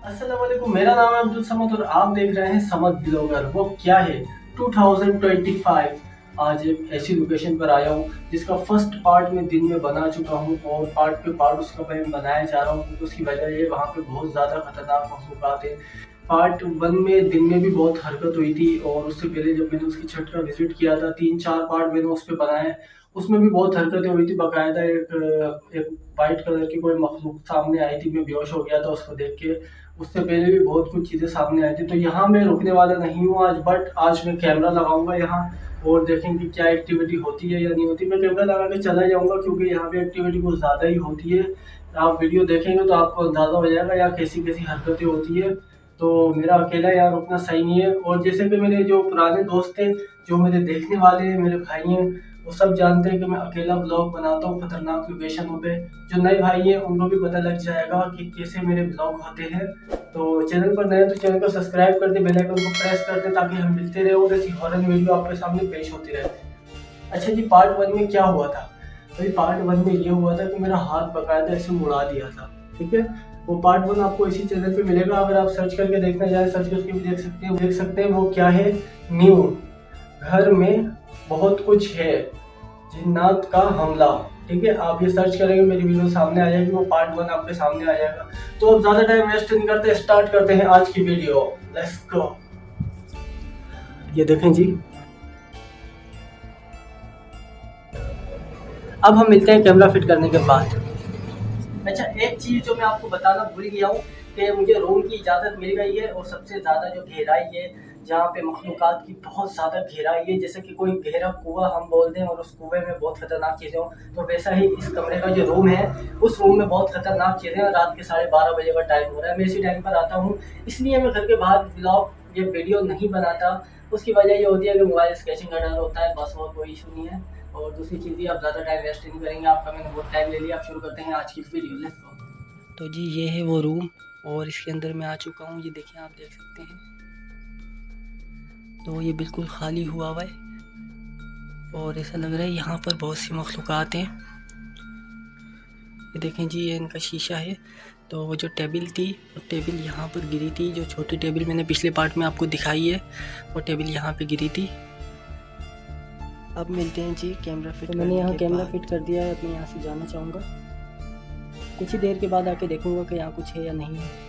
अस्सलाम वालेकुम, मेरा नाम है अब्दुल समद और आप देख रहे हैं समद ब्लॉगर। वो क्या है 2025। आज एक ऐसी लोकेशन पर आया हूँ जिसका फर्स्ट पार्ट मैं दिन में बना चुका हूँ और पार्ट पे पार्ट उसका मैं बनाया जा रहा हूँ क्योंकि उसकी वजह ये वहाँ पे बहुत ज़्यादा खतरनाक मखलूक़ात हैं। पार्ट वन में दिन में भी बहुत हरकत हुई थी और उससे पहले जब मैंने उसकी छत का विजिट किया था 3-4 पार्ट मैंने उस पर बनाए। उसमें भी बहुत हरकतें हुई थी। बाकायदा एक वाइट कलर की कोई मखलूक सामने आई थी, मैं बेहोश हो गया था उसको देख के। उससे पहले भी बहुत कुछ चीज़ें सामने आई थी। तो यहाँ मैं रुकने वाला नहीं हूँ आज, बट आज मैं कैमरा लगाऊंगा यहाँ और देखेंगे क्या एक्टिविटी होती है या नहीं होती। मैं कैमरा लगा के चला जाऊंगा क्योंकि यहाँ पे एक्टिविटी कुछ ज़्यादा ही होती है। आप वीडियो देखेंगे तो आपको अंदाज़ा हो जाएगा यहाँ कैसी कैसी हरकतें होती है। तो मेरा अकेला यहाँ रुकना सही नहीं है। और जैसे कि मेरे जो पुराने दोस्त थे, जो मेरे देखने वाले हैं, मेरे भाई हैं, वो सब जानते हैं कि मैं अकेला ब्लॉग बनाता हूँ खतरनाक लोकेशनों पे। जो नए भाई हैं उनको भी पता लग जाएगा कि कैसे मेरे ब्लॉग होते हैं। तो चैनल पर नए तो चैनल को सब्सक्राइब कर दे, बेल आइकन को प्रेस कर दे ताकि हम मिलते रहे और ऐसी हॉरर वीडियो आपके सामने पेश होती रहे। अच्छा जी, पार्ट वन में क्या हुआ था? भाई पार्ट वन में ये हुआ था कि मेरा हाथ बकायदा ऐसे मुड़ा दिया था। ठीक है, वो पार्ट वन आपको इसी चैनल पे मिलेगा। अगर आप सर्च करके देखना चाहें सर्च करके भी देख सकते हैं। वो क्या है, न्यू घर में बहुत कुछ है, जिन्नात का हमला। ठीक है, आप ये सर्च करेंगे मेरी वीडियो सामने आ जाएगी, वो पार्ट वन आपके सामने आ जाएगा। तो अब ज्यादा टाइम वेस्ट नहीं करते, स्टार्ट करते हैं आज की वीडियो। Let's go. ये देखें जी, अब हम मिलते हैं कैमरा फिट करने के बाद। अच्छा, एक चीज़ जो मैं आपको बताना भूल गया हूँ कि मुझे रूम की इजाज़त मिल गई है और सबसे ज़्यादा जो गहराई है, जहाँ पे मखलूक़ात की बहुत ज़्यादा गहराई है, जैसे कि कोई गहरा कुआं हम बोल दें और उस कुएं में बहुत खतरनाक चीज़ें हों, तो वैसा ही इस कमरे का जो रूम है, उस रूम में बहुत खतरनाक चीज़ें हैं। रात के 12:30 बजे का टाइम हो रहा है, मैं इसी टाइम पर आता हूँ, इसलिए मैं घर के बाहर ब्लॉग या वीडियो नहीं बनाता। उसकी वजह ये होती है कि मोबाइल स्केचिंग का डर होता है, बस और कोई इशू नहीं है। और दूसरी चीज़ ये, आप ज़्यादा टाइम वेस्ट नहीं करेंगे, आपका मैंने बहुत टाइम ले लिया। आप शुरू करते हैं आज की वीडियो, लेट्स गो। तो जी ये है वो रूम और इसके अंदर मैं आ चुका हूँ। ये देखिए, आप देख सकते हैं। तो ये बिल्कुल खाली हुआ है और ऐसा लग रहा है यहाँ पर बहुत सी मखलूक़ात हैं। ये देखें जी, ये इनका शीशा है। तो वो जो टेबल थी, वो टेबल यहाँ पर गिरी थी। जो छोटी टेबल मैंने पिछले पार्ट में आपको दिखाई है, वो टेबल यहाँ पे गिरी थी। अब मिलते हैं जी कैमरा फिट। तो मैंने यहाँ कैमरा फिट कर दिया है। अब मैं यहाँ से जाना चाहूँगा। कुछ ही देर के बाद आके देखूँगा कि यहाँ कुछ है या नहीं है।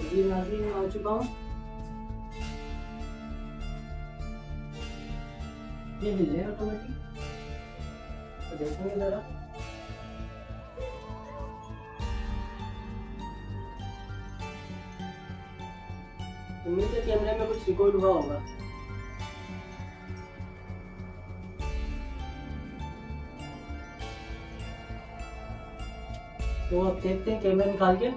जी नाज़रीन, मैं आ चुका हूँ। ये हिल जाए ऑटोमेटिक, तो देखेंगे ज़रा। उम्मीद है कैमरे में कुछ रिकॉर्ड हुआ होगा। तो अब देखते हैं कैमरा निकाल के।